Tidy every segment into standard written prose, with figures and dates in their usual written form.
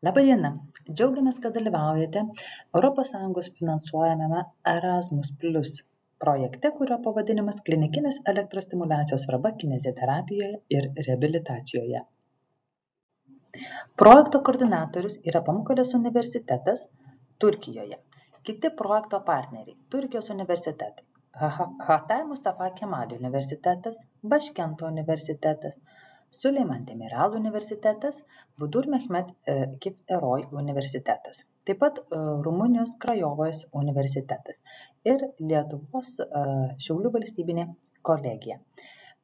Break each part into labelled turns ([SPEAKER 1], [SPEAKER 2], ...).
[SPEAKER 1] Labadiena! Džiaugiamės, kad dalyvaujate ES finansuojamame Erasmus Plus projekte, kurio pavadinimas klinikinės elektrostimuliacijos svarba kineziterapijoje ir reabilitacijoje. Projekto koordinatorius yra Pamukkale's universitetas Turkijoje. Kiti projekto partneriai – Turkijos universitetai, Hatay Mustafa Kemal universitetas, Başkent universitetas, Süleyman Demirel universitetas, Budur Mehmet Kif Eroj universitetas, taip pat Rumunijos Krajovos universitetas ir Lietuvos Šiaulių valstybinė kolegija.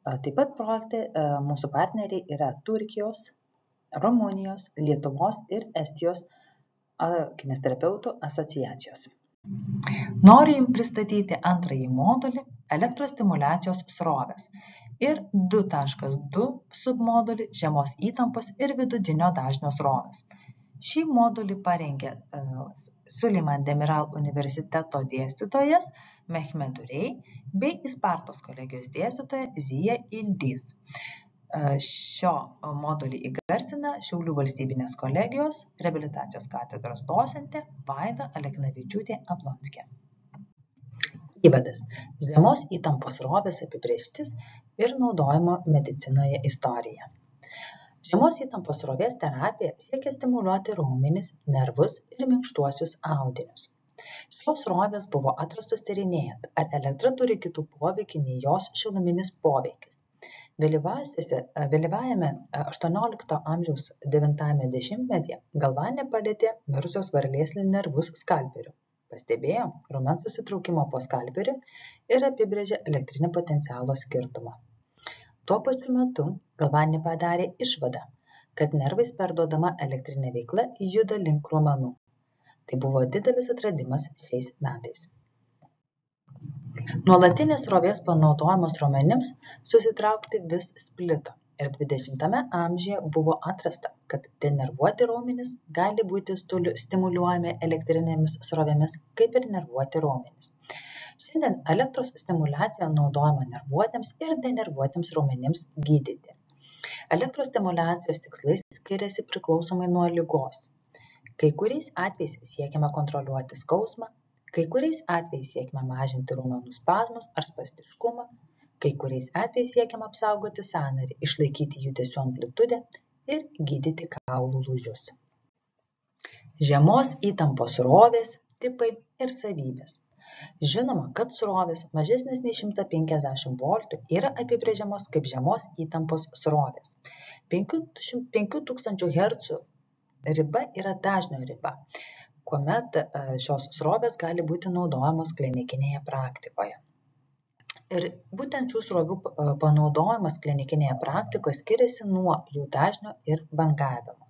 [SPEAKER 1] Taip pat projekte mūsų partneriai yra Turkijos, Rumunijos, Lietuvos ir Estijos kineziterapeutų asociacijos. Noriu Jums pristatyti antrąjį modulį elektrostimuliacijos srovės ir 2.2 submodulį žemos įtampos ir vidutinio dažnio srovės. Šį modulį parengė Süleyman Demirel universiteto dėstytojas Mehmet Urey bei Ispartos kolegijos dėstytoja Zija Ildiz. Šio modulį įgarsina Šiaulių valstybinės kolegijos reabilitacijos katedros docentė Vaida Aleknavičiūtė Ablonskė. Įvadas. Žemos įtampos srovės apibrėžtis ir naudojimo medicinoje istorija. Žemos įtampos srovės terapija siekia stimuliuoti raumenis, nervus ir minkštuosius audinius. Šios srovės buvo atrastos tyrinėjant, ar elektra turi kitų poveikį nei jos šiluminis poveikis. Vėlyvajame 18 amžiaus 9 dešimtmetyje Galvanė palietė mirusios varlės nervus skalperiu. Pastebėjo raumens susitraukimo po skalperiu ir apibrėžė elektrinį potencialo skirtumą. Tuo pačiu metu Galvanė padarė išvadą, kad nervais perduodama elektrinė veikla juda link raumenų. Tai buvo didelis atradimas šiais metais. Nuolatinės srovės panaudojimas raumenims susitraukti vis splito ir 20 amžiuje buvo atrasta, kad denervuoti raumenys gali būti stimuliuojami elektrinėmis srovėmis kaip ir nervuoti raumenys. Šiandien elektros stimuliacija naudojama nervuotiems ir denervuotiems raumenims gydyti. Elektros stimuliacijos tikslai skiriasi priklausomai nuo ligos. Kai kuriais atvejais siekiama kontroliuoti skausmą, kai kuriais atvejais siekiama mažinti raumenų spazmus ar spastiškumą, kai kuriais atvejais siekiama apsaugoti sąnarį, išlaikyti judesio amplitudę ir gydyti kaulų lūžius. Žemos įtampos srovės, tipai ir savybės. Žinoma, kad srovės mažesnės nei 150 voltų yra apibrėžiamos kaip žemos įtampos srovės. 5000 Hz riba yra dažnio riba, kuomet šios srovės gali būti naudojamos klinikinėje praktikoje. Ir būtent šių srovių panaudojimas klinikinėje praktikoje skiriasi nuo jų dažnio ir bangavimo.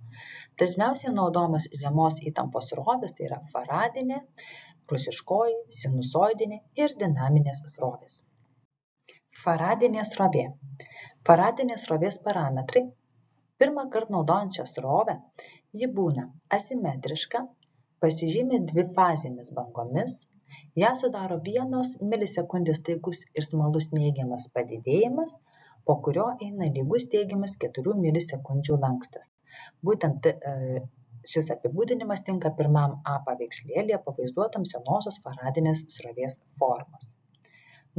[SPEAKER 1] Dažniausiai naudojamos žemos įtampos srovės, tai yra faradinė, rusiškoji, sinusoidinė ir dinaminės srovės. Faradinė srovė. Faradinės srovės parametrai. Pirmą kartą naudojant šią srovę, ji būna asimetriška, pasižymi dvifazėmis bangomis, ją sudaro 1 milisekundės staigus ir smalus neigiamas padidėjimas, po kurio eina lygus teigiamas 4 milisekundžių lankstas. Būtent šis apibūdinimas tinka pirmam A paveikslėlyje pavaizduotam senosios faradinės srovės formos.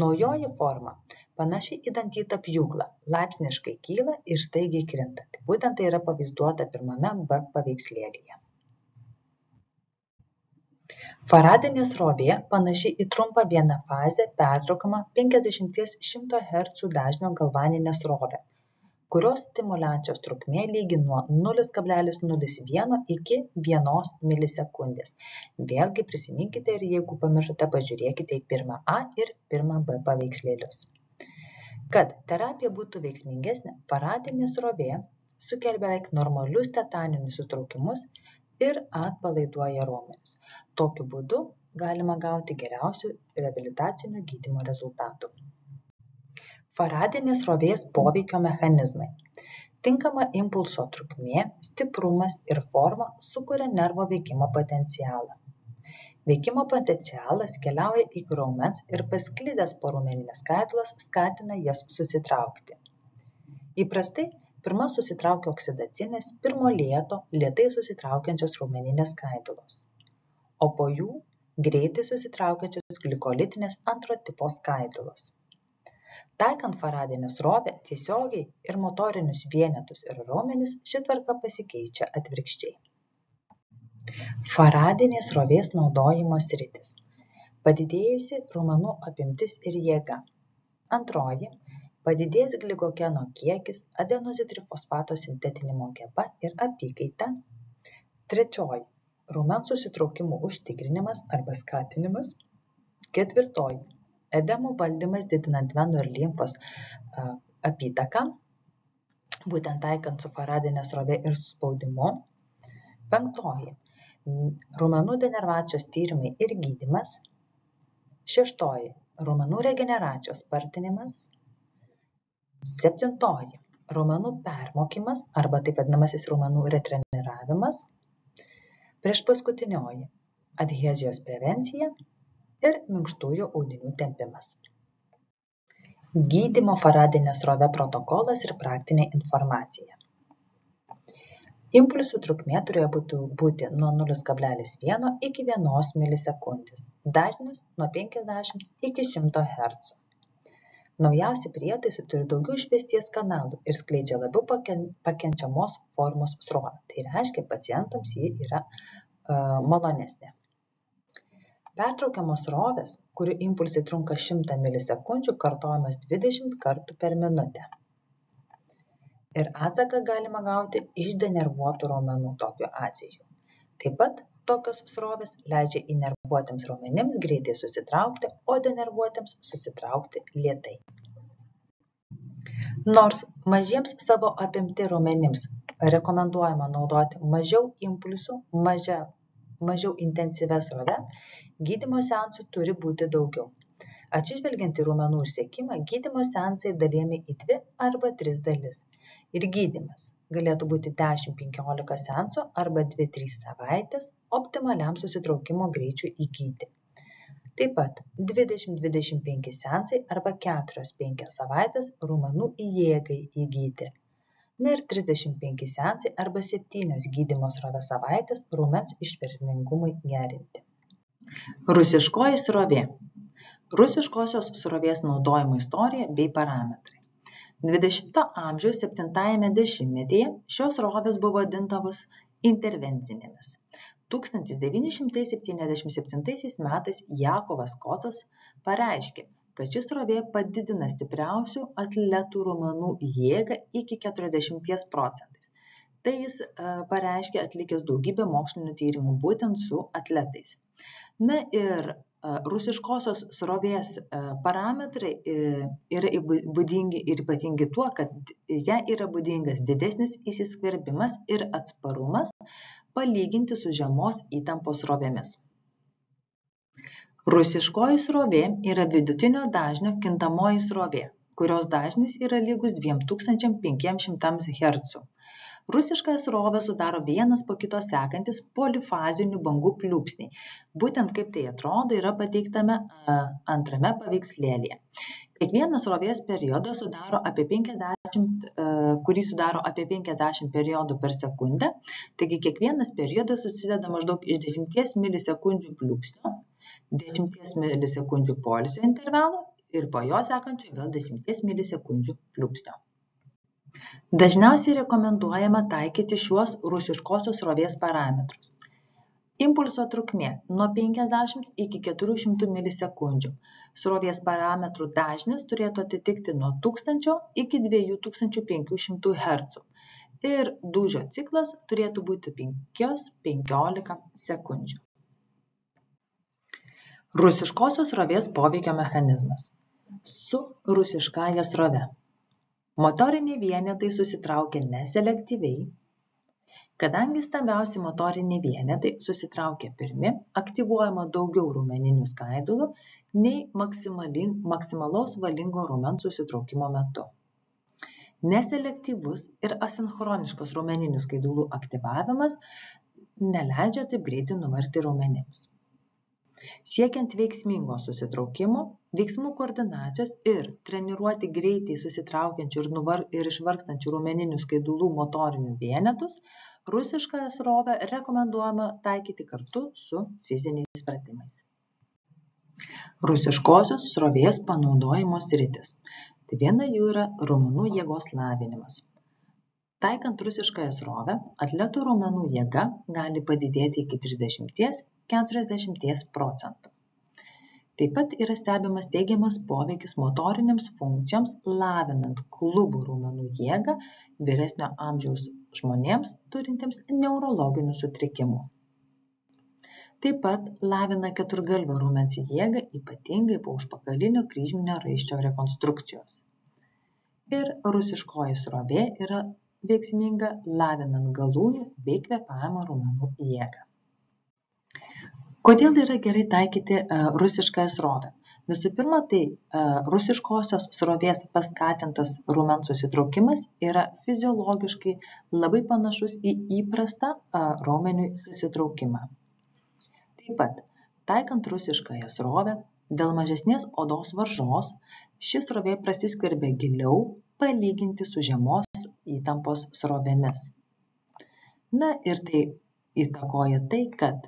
[SPEAKER 1] Naujoji forma panaši į dantytą pjūklą, laipsniškai kyla ir staigiai krinta. Būtent tai yra pavaizduota pirmame B paveikslėlyje. Faradinė srovė panaši į trumpą vienafazę pertraukiamą 50–100 Hz dažnio galvaninę srovę, kurios stimuliacijos trukmė lygi nuo 0,01 iki 1 milisekundės. Vėlgi prisiminkite ir jeigu pamiršote, pažiūrėkite į 1A ir 1B paveikslėlius. Kad terapija būtų veiksmingesnė, faradinė srovė sukelia beveik normalius tetaninius sutraukimus ir atpalaiduoja raumenis. Tokiu būdu galima gauti geriausių reabilitacinio gydymo rezultatų. Faradinės srovės poveikio mechanizmai. Tinkama impulso trukmė, stiprumas ir forma sukuria nervo veikimo potencialą. Veikimo potencialas keliauja iki raumens ir pasklidęs po raumenines skaidulas skatina jas susitraukti. Įprastai pirma susitraukia oksidacinės, pirmo lėtai susitraukiančios raumeninės skaidulos, o po jų greitai susitraukiančios glikolitinės antro tipo skaidulos. Taikant faradinę srovę tiesiogiai ir motorinius vienetus ir raumenis, ši tvarka pasikeičia atvirkščiai. Faradinės srovės naudojimo sritis. Padidėjusi raumenų apimtis ir jėga. Antroji – padidėjęs glikogeno kiekis, adenozitrifosfato sintetinimo geba ir apykaita. Trečioji – raumens susitraukimų užtikrinimas arba skatinimas. Ketvirtoji – edemų valdymas didinant venų ir limfos apytaką, būtent taikant su faradine srove ir spaudimu. Penktoji – raumenų denervacijos tyrimai ir gydymas. Šeštoji – raumenų regeneracijos spartinimas. Septintoji – raumenų permokymas arba taip vadinamasis raumenų retreniravimas. Priešpaskutinioji – adhezijos prevencija ir minkštųjų audinių tempimas. Gydymo faradine srove protokolas ir praktinė informacija. Impulsų trukmė turėjo būti nuo 0,1 iki 1 milisekundės, dažnis nuo 50 iki 100 Hz. Naujausi prietaisai turi daugiau išvesties kanalų ir skleidžia labiau pakenčiamos formos srovę. Tai reiškia, pacientams ji yra malonesnė. Pertraukiamos srovės, kurių impulsai trunka 100 milisekundžių, kartojamas 20 kartų per minutę. Ir atsaką galima gauti iš denervuotų raumenų tokiu atveju. Taip pat tokios srovės leidžia įnervuotiems raumenims greitai susitraukti, o denervuotiems susitraukti lėtai. Nors mažiems savo apimti raumenims rekomenduojama naudoti mažiau impulsų, mažiau intensyvę srovę, gydymo seansų turi būti daugiau. Atsižvelgiant į raumenų išsekimą, gydymo seansai dalijami į 2 arba 3 dalis. Ir gydymas galėtų būti 10-15 seansų arba 2-3 savaitės optimaliam susitraukimo greičiui įgyti. Taip pat 20-25 seansai arba 4-5 savaitės raumenų jėgai įgyti. Ir 35 seansai arba 7 gydymo srovės savaitės raumens ištvermingumui gerinti. Rusiškoji srovė. Rusiškosios srovės naudojimo istorija bei parametrai. 20 amžiaus 7-ame dešimtmetyje šios srovės buvo vadindamos intervencinėmis. 1977 metais Jakovas Kocas pareiškė, kad ši srovė padidina stipriausių atletų raumenų jėgą iki 40%. Tai jis pareiškė atlikęs daugybę mokslinių tyrimų būtent su atletais. Na ir rusiškosios srovės parametrai yra būdingi ir ypatingi tuo, kad jai yra būdingas didesnis įsiskverbimas ir atsparumas palyginti su žemos įtampos srovėmis. Rusiškoji srovė yra vidutinio dažnio kintamoji srovė, kurios dažnis yra lygus 2500 Hz. Rusiškąją srovę sudaro vienas po kito sekantis polifazinių bangų pliūpsniai. Būtent kaip tai atrodo yra pateiktame antrame paveikslėlyje. Kiekvienas srovės periodas kurį sudaro apie 50 periodų per sekundę, taigi kiekvienas periodas susideda maždaug iš 10 milisekundžių pliūpsnio, 10 milisekundžių poilsio intervalo ir po jo sekančio vėl 10 milisekundžių pliūpsnio. Dažniausiai rekomenduojama taikyti šiuos rusiškosios srovės parametrus. Impulso trukmė nuo 50 iki 400 milisekundžių. Srovės parametrų dažnis turėtų atitikti nuo 1000 iki 2500 Hz. Ir dūžio ciklas turėtų būti 5-15 sekundžių. Rusiškosios srovės poveikio mechanizmas. Su rusiškąja srove. Motoriniai vienetai susitraukia neselektyviai. Kadangi stambiausi motoriniai vienetai susitraukia pirmi, aktyvuojama daugiau raumeninių skaidulų nei maksimalaus valingo raumens susitraukimo metu. Neselektyvus ir asinchroniškas raumeninių skaidulų aktyvavimas neleidžia taip greitai nuvarti raumenims. Siekiant veiksmingo susitraukimo, veiksmų koordinacijos ir treniruoti greitai susitraukiančių ir išvargstančių raumeninių skaidulų motorinių vienetus, rusiškąją srovę rekomenduojama taikyti kartu su fiziniais pratimais. Rusiškosios srovės panaudojimo sritys. Tai viena jų yra raumenų jėgos lavinimas. Taikant rusiškąją srovę, atletų raumenų jėga gali padidėti iki 30–40%. Taip pat yra stebimas teigiamas poveikis motorinėms funkcijoms, lavinant klubų raumenų jėgą vyresnio amžiaus žmonėms turintiems neurologinių sutrikimų. Taip pat lavina keturgalvio raumens jėgą, ypatingai po užpakalinio kryžminio raiščio rekonstrukcijos. Ir rusiškoji srovė yra veiksminga lavinant galūnių bei kvėpavimo raumenų jėgą. Kodėl yra gerai taikyti rusiškąją srovę? Visų pirma, tai rusiškosios srovės paskatintas raumens susitraukimas yra fiziologiškai labai panašus į įprastą raumeniui susitraukimą. Taip pat, taikant rusiškąją srovę, dėl mažesnės odos varžos, ši srovė prasiskverbia giliau palyginti su žemos įtampos srovėmis. Na ir tai įtakoja tai, kad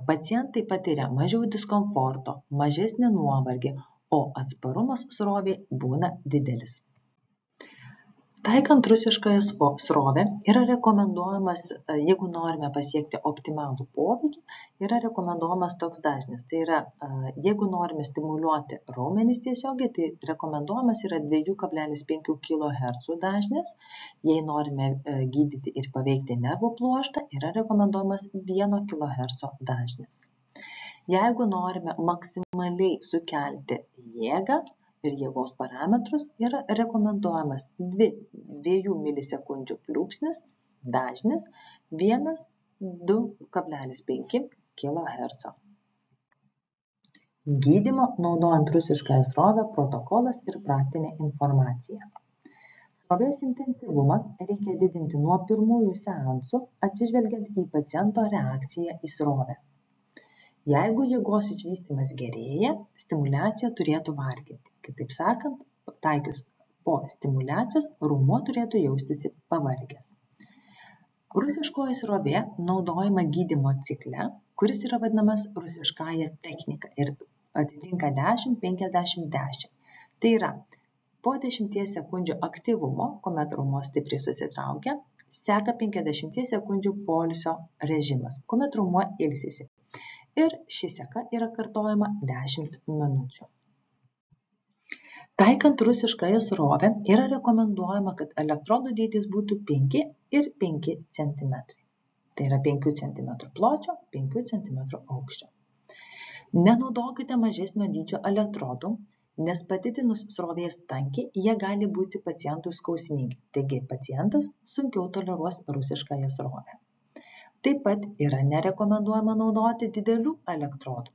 [SPEAKER 1] pacientai patiria mažiau diskomforto, mažesnį nuovargį, o atsparumas srovei būna didelis. Taikant rusiškąją srovę yra rekomenduojamas, jeigu norime pasiekti optimalų poveikį, yra rekomenduojamas toks dažnis. Tai yra, jeigu norime stimuliuoti raumenis tiesiogiai, tai rekomenduojamas yra 2,5 kHz dažnis. Jei norime gydyti ir paveikti nervų pluoštą, yra rekomenduojamas 1 kHz dažnis. Jeigu norime maksimaliai sukelti jėgą ir jėgos parametrus, yra rekomenduojamas 2 milisekundžių pliūpsnis dažnis 1–2,5 kHz. Gydymo naudojant rusiškąją srovę protokolas ir praktinė informacija. Srovės intensyvumą reikia didinti nuo pirmųjų seansų, atsižvelgiant į paciento reakciją į srovę. Jeigu jėgos išvystymas gerėja, stimuliacija turėtų varginti. Kitaip sakant, taikius po stimuliacijos raumuo turėtų jaustis pavargęs. Rusiškoji srovė naudojama gydymo cikle, kuris yra vadinamas rusiškąja technika ir atitinka 10–50–10. Tai yra, po 10 sekundžių aktyvumo, kuomet raumuo stipriai susitraukia, seka 50 sekundžių poilsio režimas, kuomet raumuo ilsisi. Ir ši seka yra kartojama 10 minučių. Taikant rusiškąją srovę yra rekomenduojama, kad elektrodų dydis būtų 5 ir 5 cm. Tai yra 5 cm pločio, 5 cm aukščio. Nenaudokite mažesnio dydžio elektrodų, nes padidinus srovės tankį jie gali būti pacientui skausmingi. Taigi pacientas sunkiau toleruos rusiškąją srovę. Taip pat yra nerekomenduojama naudoti didelių elektrodų,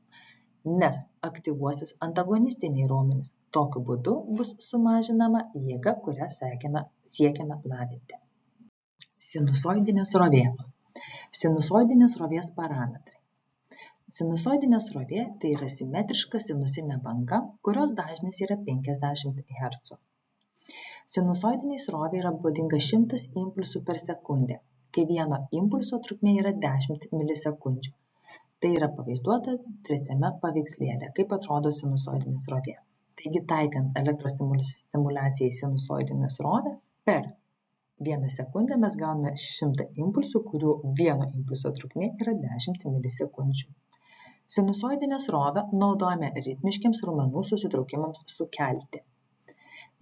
[SPEAKER 1] nes aktyvuosis antagonistiniai raumenys. Tokiu būdu bus sumažinama jėga, kurią siekiame lavinti. Sinusoidinė srovė. Sinusoidinės srovės parametrai. Sinusoidinė srovė tai yra simetriška sinusinė banga, kurios dažnis yra 50 Hz. Sinusoidiniai srovė yra būdinga 100 impulsų per sekundę, kai vieno impulso trukmė yra 10 milisekundžių. Tai yra pavaizduota trečiame paveikslėlyje, kaip atrodo sinusoidinė srovė. Taigi, taikant elektrostimulaciją į sinusoidinę srovę, per 1 sekundę mes gauname 100 impulsų, kurių vieno impulso trukmė yra 10 milisekundžių. Sinusoidinę srovę naudojame ritmiškiams raumenų susitraukimams sukelti.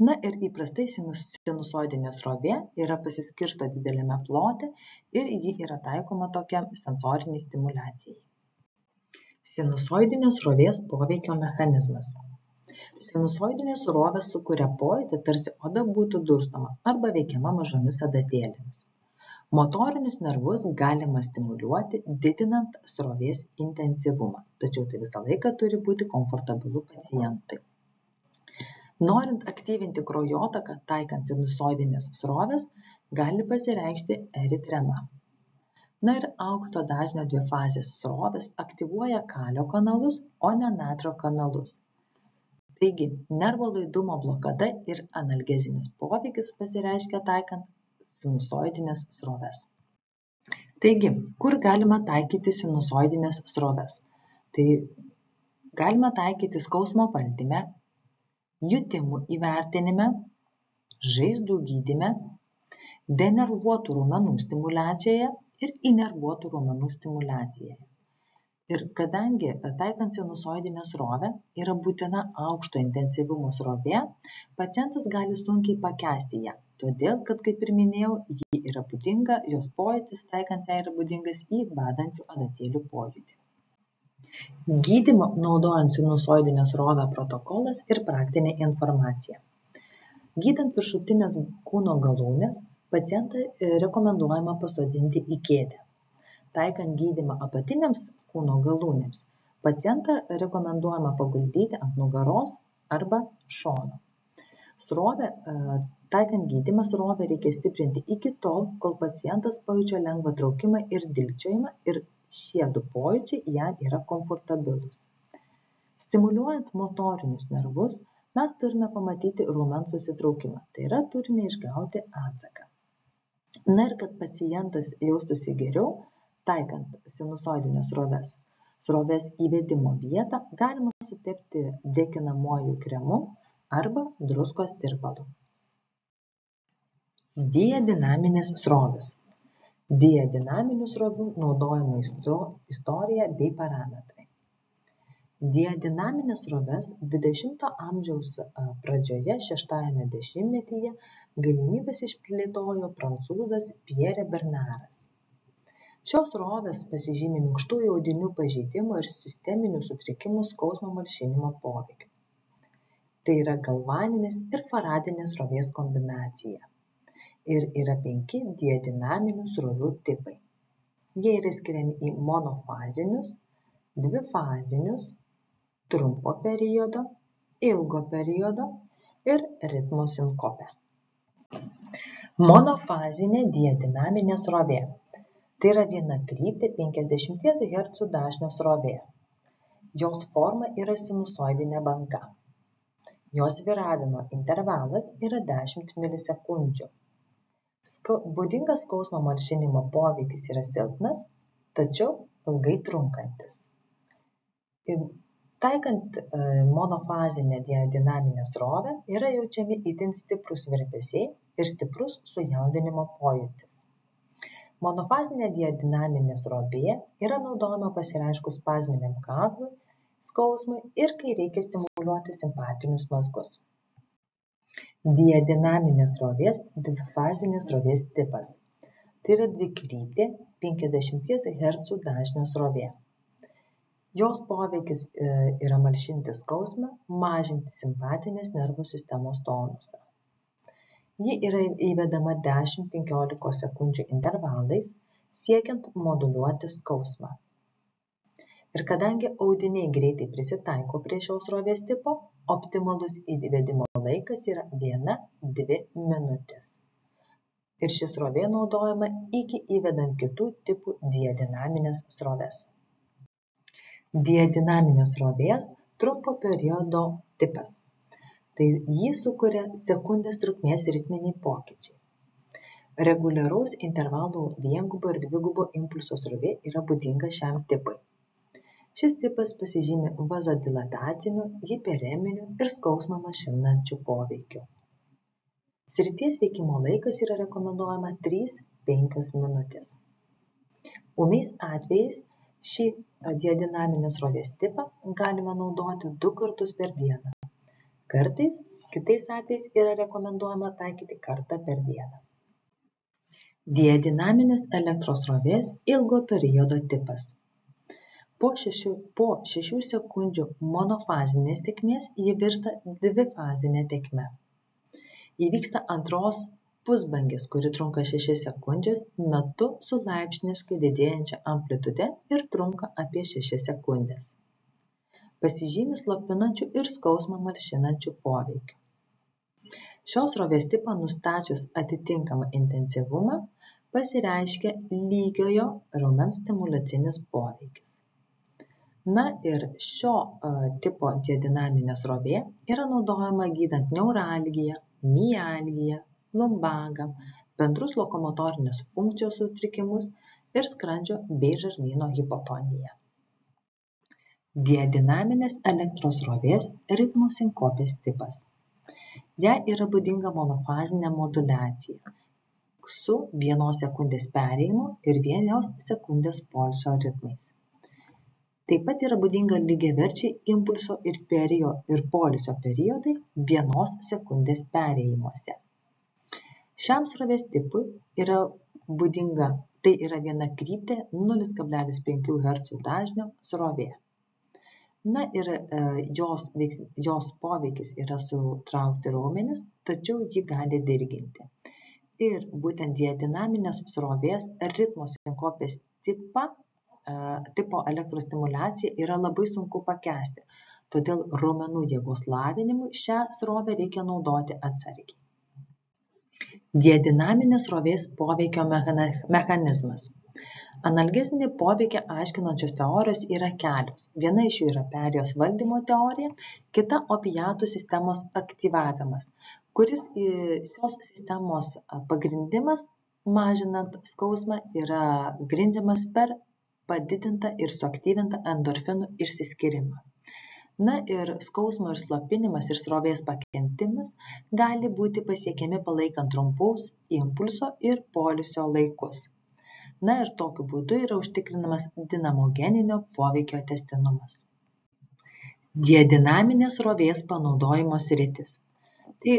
[SPEAKER 1] Na ir įprastai sinusoidinė srovė yra pasiskirsto dideliame plote ir ji yra taikoma tokia sensoriniai stimulacijai. Sinusoidinės srovės poveikio mechanizmas. Sinusoidinė srovė sukuria pojūtį, tarsi oda būtų durstoma arba veikiama mažomis adatėlėmis. Motorinius nervus galima stimuliuoti, didinant srovės intensyvumą, tačiau tai visą laiką turi būti komfortabilu pacientui. Norint aktyvinti kraujotaką, taikant sinusoidinės srovės, gali pasireikšti eritrema. Na ir aukšto dažnio dvifazės srovės aktyvuoja kalio kanalus, o ne natrio kanalus. Taigi, nervo laidumo blokada ir analgezinis poveikis pasireiškia taikant sinusoidines sroves. Taigi, kur galima taikyti sinusoidines sroves? Tai galima taikyti skausmo valdyme, jutimų įvertinime, žaizdų gydyme, denervuotų raumenų stimuliacijoje ir įnervuotų raumenų stimuliacijoje. Ir kadangi taikant sinusoidinę srovę yra būtina aukšto intensyvumo srovė, pacientas gali sunkiai pakęsti ją, todėl, kad, kaip ir minėjau, ji yra būdinga, jos pojūtis taikant ją yra būdingas į badančių adatėlių pojūtį. Gydymo naudojant sinusoidinę srovę protokolas ir praktinė informacija. Gydant viršutinės kūno galūnes, pacientą rekomenduojama pasodinti į kėdę. Taikant gydymą apatiniams kūno galūnėms, pacientą rekomenduojama paguldyti ant nugaros arba šono. Taikant gydymą srovę reikia stiprinti iki tol, kol pacientas pajaučia lengvą traukimą ir dilgčiojimą ir šie du pojūčiai jam yra komfortabilūs. Stimuliuojant motorinius nervus, mes turime pamatyti raumens susitraukimą, tai yra turime išgauti atsaką. Na ir kad pacientas jaustųsi geriau, taikant sinusoidines srovės įvedimo vietą galima sutepti drėkinamuoju kremu arba druskos tirpalu. Diadinaminės srovės. Diadinaminių srovių naudojimo istorija bei parametrai. Diadinaminės sroves 20 amžiaus pradžioje 6 dešimtmetyje galimybės išplėtojo prancūzas Pierre Bernaras. Šios srovės pasižymi minkštųjų audinių pažeidimų ir sisteminių sutrikimų skausmo malšinimo poveikiu. Tai yra galvaninės ir faradinės srovės kombinacija. Ir yra 5 diadinaminių srovių tipai. Jie yra skiriami į monofazinius, dvifazinius, trumpo periodo, ilgo periodo ir ritmo sinkopę. Monofazinė diadinaminė srovė. Tai yra vienakryptė 50 Hz dažnio srovė. Jos forma yra sinusoidinė banga. Jos svyravimo intervalas yra 10 milisekundžių. Būdingas skausmo malšinimo poveikis yra silpnas, tačiau ilgai trunkantis. Taikant monofazinę diadinaminę srovę yra jaučiami itin stiprūs virpesiai ir stiprus sujaudinimo pojūtis. Monofazinė diadinaminė srovė yra naudojama pasireiškus spazminiam kaklui, skausmui ir kai reikia stimuliuoti simpatinius mazgus. Diadinaminės srovės dvifazinės srovės tipas. Tai yra dvikryptė 50 Hz dažnio srovė. Jos poveikis yra malšinti skausmą, mažinti simpatinės nervų sistemos tonusą. Ji yra įvedama 10-15 sekundžių intervalais, siekiant moduliuoti skausmą. Ir kadangi audiniai greitai prisitaiko prie šios srovės tipo, optimalus įvedimo laikas yra 1-2 minutės. Ir ši srovė naudojama iki įvedant kitų tipų diadinaminės sroves. Diadinaminės srovės trumpo periodo tipas. Tai jį sukuria sekundės trukmės ritminiai pokyčiai. Reguliaraus intervalų viengubo ir dvigubo impulso srovė yra būdinga šiam tipui. Šis tipas pasižymi vazodilataciniu, hipereminiu ir skausmą malšinančiu poveikiu. Srities veikimo laikas yra rekomenduojama 3-5 minutės. Ūmiais atvejais šį diadinaminės srovės tipą galima naudoti 2 kartus per dieną. Kartais, kitais atvejais yra rekomenduojama taikyti kartą per dieną. Diadinaminės elektros srovės ilgo periodo tipas. Po 6 sekundžių monofazinės tėkmės ji virsta dvifazinė tėkme. Įvyksta antros pusbangės, kuri trunka 6 sekundžias, metu su laipsniškai didėjančia amplitude ir trunka apie 6 sekundės. Pasižymi slopinančių ir skausmą malšinančių poveikių. Šios srovės tipą nustačius atitinkamą intensyvumą, pasireiškia lygiojo raumens stimuliacinis poveikis. Na ir šio tipo diadinaminė srovė yra naudojama gydant neuralgiją, mialgiją, lumbagą, bendrus lokomotorinės funkcijos sutrikimus ir skrandžio bei žarnyno hipotoniją. Diadinaminės elektros srovės ritmo sinkopės tipas. Jai yra būdinga monofazinė moduliacija su 1 sekundės perėjimu ir 1 sekundės poilsio ritmais. Taip pat yra būdinga lygiaverčiai impulso ir poilsio periodai 1 sekundės perėjimuose. Šiam srovės tipui yra būdinga, tai yra vienakryptė 0,5 Hz dažnio srovė. Na ir jos poveikis yra sutraukti raumenis, tačiau ji gali dirginti. Ir būtent diadinaminės srovės ritmo sinkopės tipo elektros stimulacija yra labai sunku pakęsti, todėl raumenų jėgos lavinimui šią srovę reikia naudoti atsargiai. Diadinaminės srovės poveikio mechanizmas. Analgezinį poveikį aiškinančios teorijos yra kelios. Viena iš jų yra perėjos valdymo teorija, kita opiatų sistemos aktyvavimas, kuris šios sistemos pagrindimas mažinant skausmą yra grindžiamas per padidintą ir suaktyvintą endorfinų išsiskyrimą. Na ir skausmo ir slopinimas ir srovės pakentimas gali būti pasiekiami palaikant trumpus impulso ir poilsio laikus. Na ir tokiu būdu yra užtikrinamas dinamogeninio poveikio tęstinumas. Diadinaminės srovės panaudojimo sritis. Tai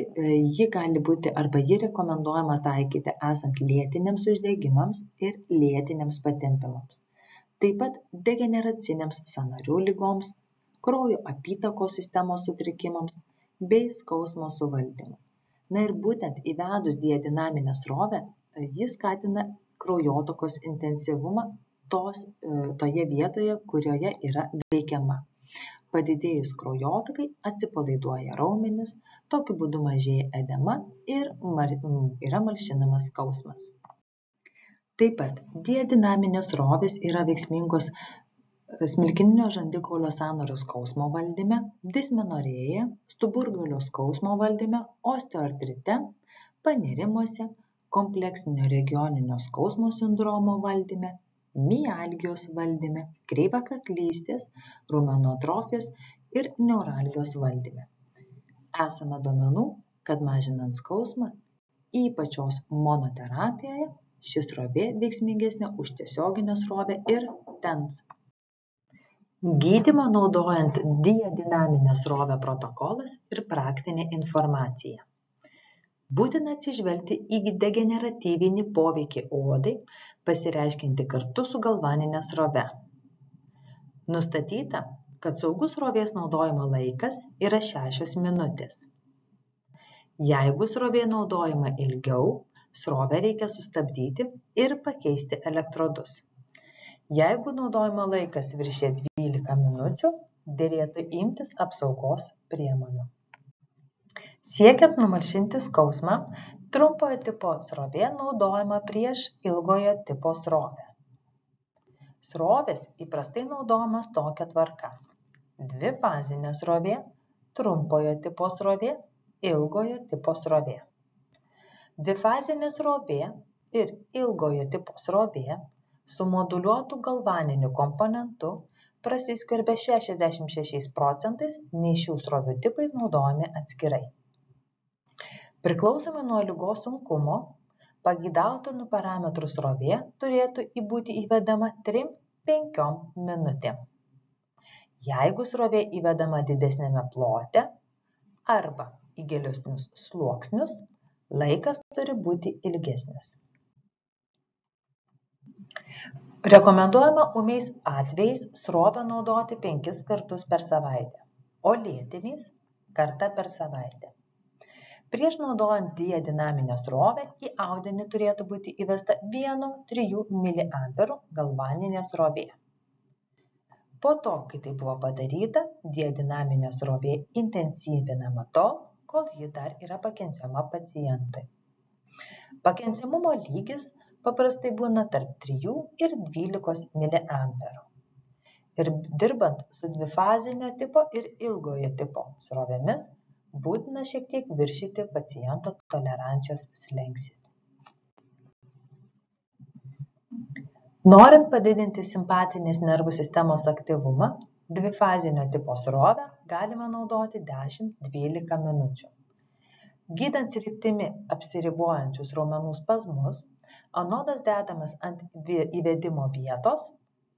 [SPEAKER 1] ji gali būti arba ji rekomenduojama taikyti esant lėtiniams uždegimams ir lėtiniams patempimams. Taip pat degeneraciniams sąnarių ligoms, kraujo apytakos sistemos sutrikimams bei skausmo suvaldymui. Na ir būtent įvedus diadinaminę srovę, jis skatina kraujotakos intensyvumą toje vietoje, kurioje yra veikiama. Padidėjus kraujotakai atsipalaiduoja raumenis, tokiu būdu mažėja edema ir yra malšinamas skausmas. Taip pat diadinaminės srovės yra veiksmingos smilkininio žandikaulio sąnario skausmo valdyme, dismenorėje, stuburgalio skausmo valdyme, osteoartrite, panirimuose, kompleksinio regioninio skausmo sindromo valdyme, mialgijos valdyme, kreivakaklystės, raumenų atrofijos ir neuralgijos valdyme. Esama duomenų, kad mažinant skausmą, ypač monoterapijoje, ši srovė veiksmingesnė už tiesioginę srovę ir TENS. Gydymą naudojant diadinaminę srovę protokolas ir praktinė informacija. Būtina atsižvelgti į degeneratyvinį poveikį odai, pasireiškiantį kartu su galvanine srove. Nustatyta, kad saugus srovės naudojimo laikas yra 6 minutės. Jeigu srovė naudojama ilgiau, srovę reikia sustabdyti ir pakeisti elektrodus. Jeigu naudojimo laikas viršija 12 minučių, derėtų imtis apsaugos priemonių. Siekiant numalšinti skausmą, trumpojo tipo srovė naudojama prieš ilgojo tipo srovę. Srovės įprastai naudojamas tokia tvarka: dvifazinė srovė, trumpojo tipo srovė, ilgojo tipo srovė. Dvifazinė srovė ir ilgojo tipo srovė su moduliuotu galvaniniu komponentu prasiskverbia 66%, nei šių srovių tipai naudojami atskirai. Priklausomai nuo ligos sunkumo, pageidautinų parametrų srovė turėtų būti įvedama 3–5 minutėm. Jeigu srovė įvedama didesnėme plote arba į gilesnius sluoksnius, laikas turi būti ilgesnis. Rekomenduojama ūmiais atvejais srovę naudoti 5 kartus per savaitę, o lėtiniais kartą per savaitę. Prieš naudojant diadinaminę srovę į audinį turėtų būti įvesta 1–3 mA galvaninė srovė. Po to, kai tai buvo padaryta, diadinaminė srovė intensyvinama tol, kol ji dar yra pakenčiama pacientui. Pakenčiamumo lygis paprastai būna tarp 3 ir 12 mA. Ir dirbant su dvifazinio tipo ir ilgojo tipo srovėmis, būtina šiek tiek viršyti paciento tolerancijos slenkstį. Norint padidinti simpatinės nervų sistemos aktyvumą, dvifazinio tipo srovę galima naudoti 10–12 minučių. Gydant sritimi apsiribojančius raumenų spazmus, anodas dedamas ant įvedimo vietos,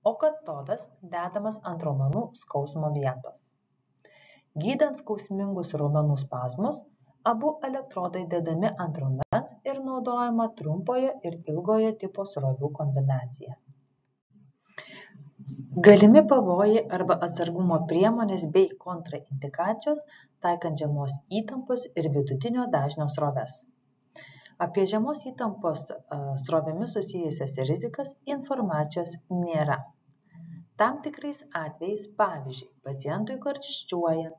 [SPEAKER 1] o katodas dedamas ant raumenų skausmo vietos. Gydant skausmingus raumenų spazmus, abu elektrodai dedami ant raumens ir naudojama trumpojo ir ilgojo tipo srovių kombinacija. Galimi pavojai arba atsargumo priemonės bei kontraindikacijos taikant žemos įtampos ir vidutinio dažnio sroves. Apie žemos įtampos srovėmis susijusias rizikas informacijos nėra. Tam tikrais atvejais, pavyzdžiui, pacientui karščiuojant,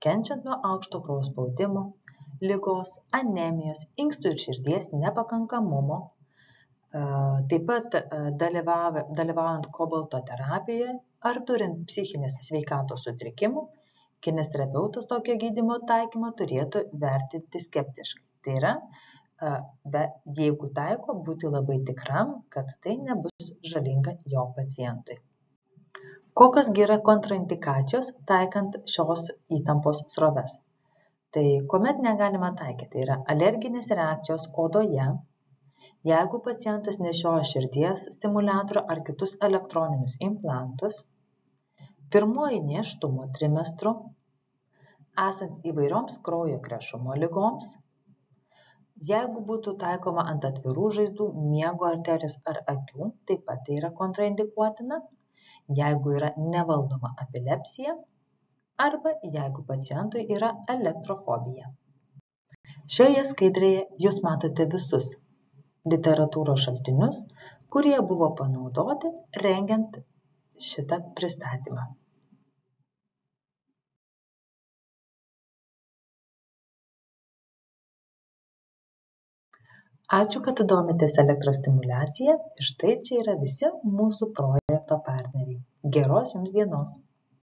[SPEAKER 1] kenčiant nuo aukšto kraujo spaudimo, ligos, anemijos, inkstų ir širdies nepakankamumo, taip pat dalyvaujant kobalto terapijoje ar turint psichinės sveikatos sutrikimų, kineziterapeutas tokio gydymo taikymą turėtų vertinti skeptiškai. Tai yra, jeigu taiko, būti labai tikram, kad tai nebus žalinga jo pacientui. Kokios yra kontraindikacijos taikant šios įtampos sroves? Tai kuomet negalima taikyti, tai yra alerginės reakcijos odoje, jeigu pacientas nešioja širdies stimuliatorių ar kitus elektroninius implantus, pirmoji nėštumo trimestru, esant įvairioms kraujo krešumo ligoms, jeigu būtų taikoma ant atvirų žaizdų, miego arterijos ar akių, taip pat tai yra kontraindikuotina, jeigu yra nevaldoma epilepsija arba jeigu pacientui yra elektrofobija. Šioje skaidrėje jūs matote visus literatūros šaltinius, kurie buvo panaudoti rengiant šitą pristatymą. Ačiū, kad domitės elektrostimuliacija ir štai čia yra visi mūsų projekto partneriai. Geros jums dienos!